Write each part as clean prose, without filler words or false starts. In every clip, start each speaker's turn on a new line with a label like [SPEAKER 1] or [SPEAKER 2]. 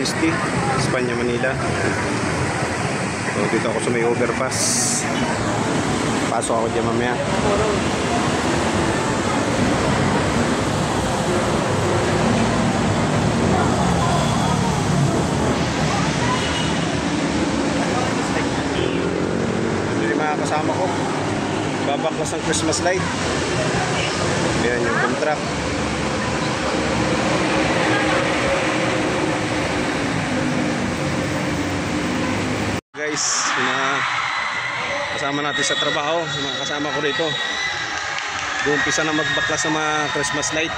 [SPEAKER 1] Christi, Espanya, Manila. So dito ako sa may overpass. Pasok ako dyan mamaya. Kasama ko babaklas ng Christmas light. Ayan yung contract. Guys, kasama natin sa trabaho, mga kasama ko rito, umpisa na magbaklas ng mga Christmas light.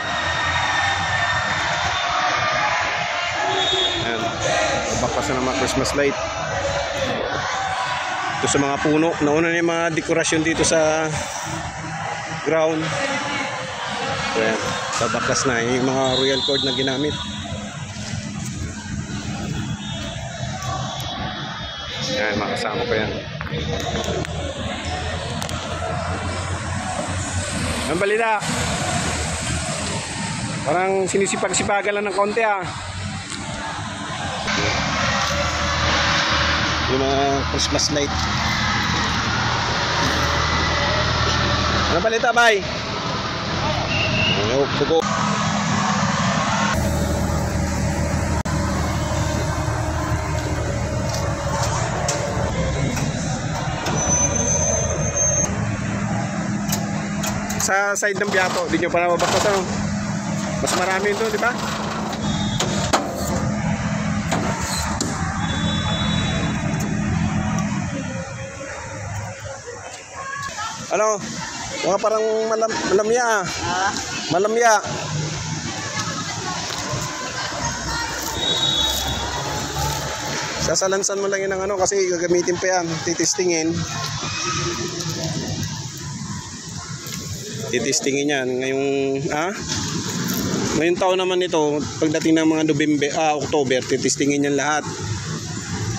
[SPEAKER 1] Ayan, magbaklas na ng mga Christmas light. Ito sa mga puno. Nauna na yung mga dekorasyon dito sa ground. Ayan, babaklas na yung mga royal cord na ginamit. Ayan, makasama ko yan. Ang balita, parang sinisipag-sipagan lang ng konti ah. Yung mga Christmas light. Ano balita, bay? Bugo. Sa side ng Biato, di nyo pa nababaklas, ano? Mas marami ito, di ba? Ano? Mga parang malamya. Malamya. Sasalansan mo lang yun ng ano kasi gagamitin pa yan. Titistingin. Titistingin yan. Ngayong taon naman ito, pagdating ng mga October, titistingin yan lahat.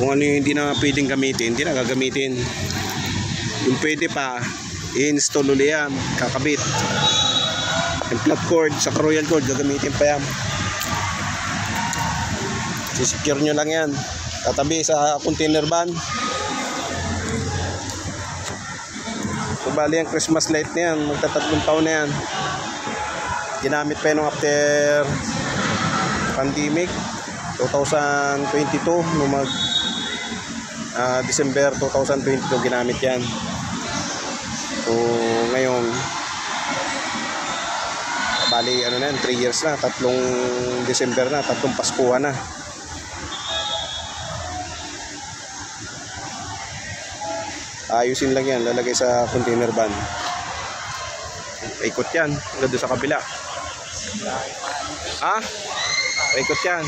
[SPEAKER 1] Kung ano yung hindi na pwedeng gamitin, hindi na gagamitin. Yung pwede pa, i-install ulit yan, kakabit. Yung flat cord, sa royal cord, gagamitin pa yan. Secure nyo lang yan. Tatabi sa container van. So, bali yung Christmas light na yan, magtatatlong taon na yan. Ginamit pa yun after pandemic, 2022, nung December 2022 ginamit yan. So ngayon bali ano na yan, 3 years na, 3 December na, 3 Paskuhan na. Ayusin lang yan, lalagay sa container van. Ikot yan, hanggang doon sa kabila. Ikot yan.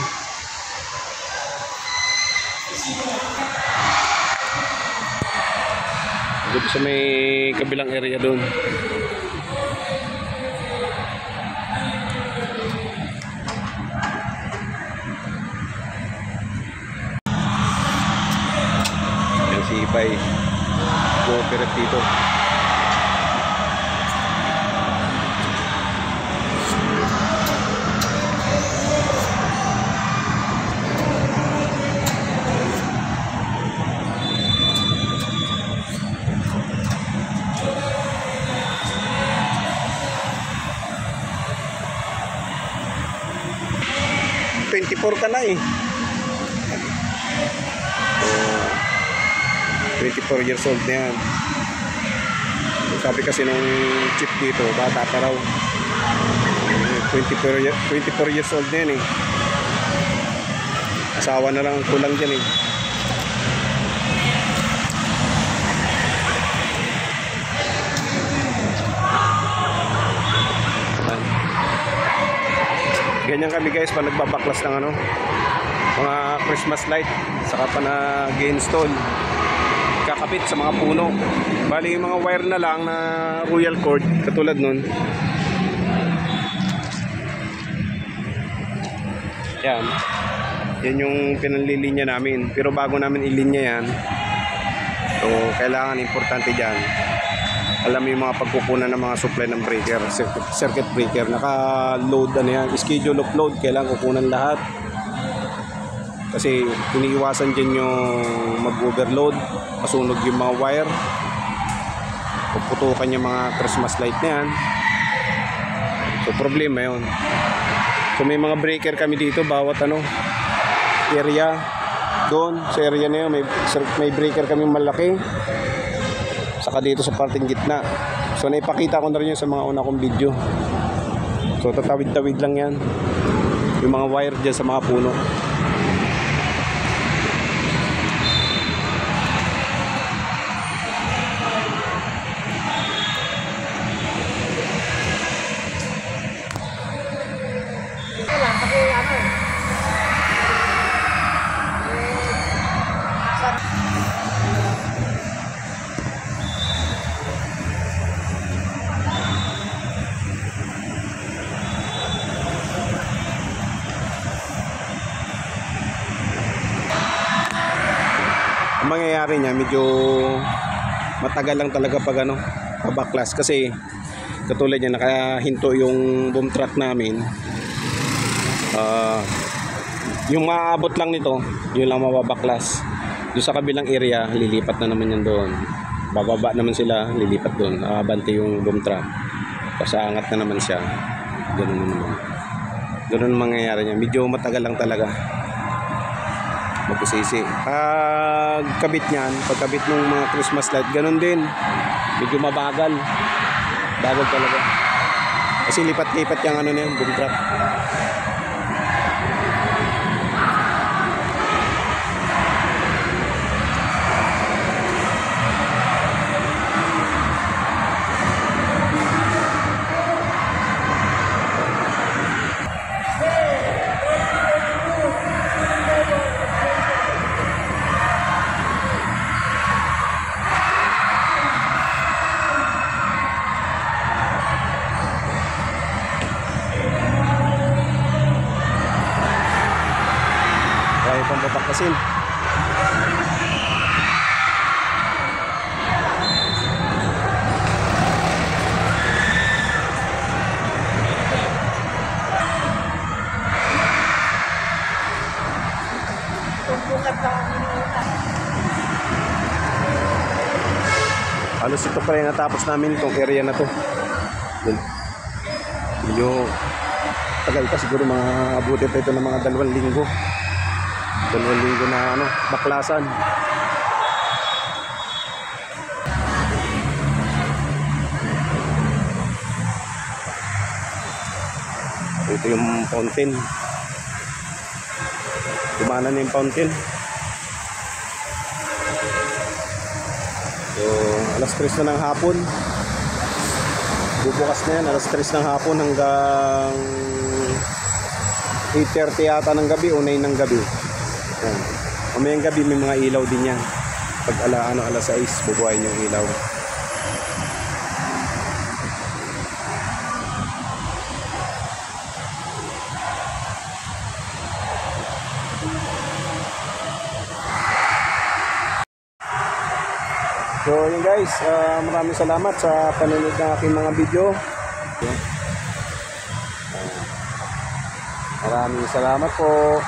[SPEAKER 1] Doon sa may kabilang area doon. Yan si Ipay. Cooperate dito. Ka na eh. 24 years old na yan. Sabi kasi nung chief dito, bata pa raw. 24 years old na yan eh. Asawa na lang ang kulang dyan eh. Ganyan kami guys pag nagbabaklas ng ano, mga Christmas light, saka pa nag-install, kakapit sa mga puno. Bali yung mga wire na lang na royal cord katulad nun. Yan yung pinanlilinya namin, pero bago namin ilinya yan, so kailangan importante dyan, alam mo yung mga pagkukunan ng mga supply ng breaker, circuit breaker, naka-load ano yan, schedule of load, kailangan kukunan lahat. Kasi iniiwasan dyan yung mag-overload, masunog yung mga wire, puputukan yung mga Christmas light na yan. So problema yun. So may mga breaker kami dito bawat area. Doon sa area na yun may breaker kami malaki, saka dito sa parting gitna. So naipakita ko na rin yun sa mga una kong video. So tatawid-tawid lang yan yung mga wire dyan sa mga puno. Ang mangyayari niya, medyo matagal lang talaga pag pabaklas, kasi katulad niya nakahinto yung boom truck namin. Yung maaabot lang nito, yun lang mababaklas. Doon sa kabilang area, lilipat na naman yan doon. Bababa naman sila, lilipat doon. Abante yung boom truck. Pasaangat na naman siya. Ganun na naman. Ganun ang mangyayari niya. Medyo matagal lang talaga magkusisi. Pagkabit niyan, pagkabit ng mga Christmas light, ganun din. Medyo mabagal. Bagal talaga. Kasi lipat-lipat yung na yun, boom truck. Kaya pang babakasin. Halos ito pa rin natapos namin itong area na to. Medyo tagal pa, siguro mga abuti pa ito ng mga 2 linggo. 2 linggo na baklasan. Ito yung fountain. Kumana na yung fountain. So alas 3 na ng hapon. Bubukas na yan alas 3 ng hapon hanggang 8:30 yata ng gabi o 9 ng gabi. Yan. Mamayang gabi may mga ilaw din yan. Pag alas 6 bubuhayin yung ilaw. So yun guys, maraming salamat sa panonood ng aking mga video. Maraming salamat po.